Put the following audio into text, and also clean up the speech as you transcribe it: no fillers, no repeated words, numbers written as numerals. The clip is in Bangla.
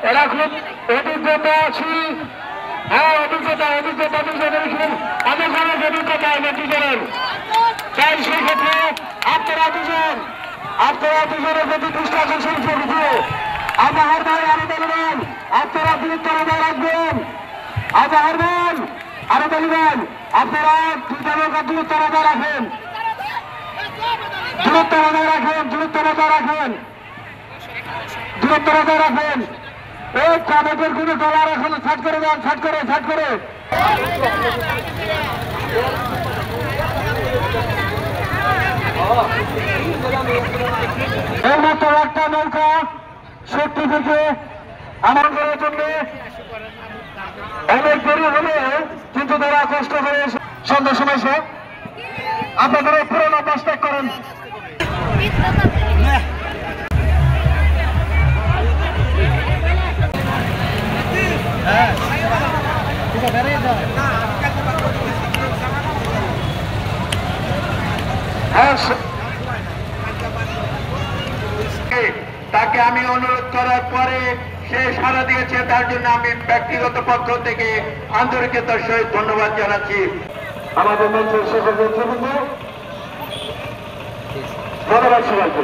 এরা খুব অভিজ্ঞতা আছে। হ্যাঁ, অভিজ্ঞতা অভিজ্ঞতা দুজনের অভিজ্ঞতা দুজনের। তাই সেই ক্ষেত্রে আপনারা দুজনের প্রতি দৃষ্টি আকর্ষণ করছে। আজহার ভাই আরো বলবেন, আপনারা দূরত্ব বজায় রাখবেন। আজহার ভাই আরো বলবেন, আপনারা দুজনের দূরত্ব বজায় রাখেন, দূরত্ব বজায় রাখেন, দূরত্ব বজায় রাখেন, দূরত্ব বজায় রাখেন। এই চাঁদের কোনো ডলার এখন ছাট করে দেন, ছাট করে ছাট করে। এই মাত্র একটা নৌকা শক্তি থেকে আমার করার জন্য অনেক দেরি হলে কিন্তু তারা কষ্ট করে সন্ধ্যার সময় সে আপনাদের পুরোনো বাস ত্যাগ করেন। তাকে আমি অনুরোধ করার পরে সে সাড়া দিয়েছে, তার জন্য আমি ব্যক্তিগত পক্ষ থেকে আন্তরিকতার সহিত ধন্যবাদ জানাচ্ছি। আমাদের মঞ্চের সকল নেতৃবৃন্দ, ধন্যবাদ সবাইকে।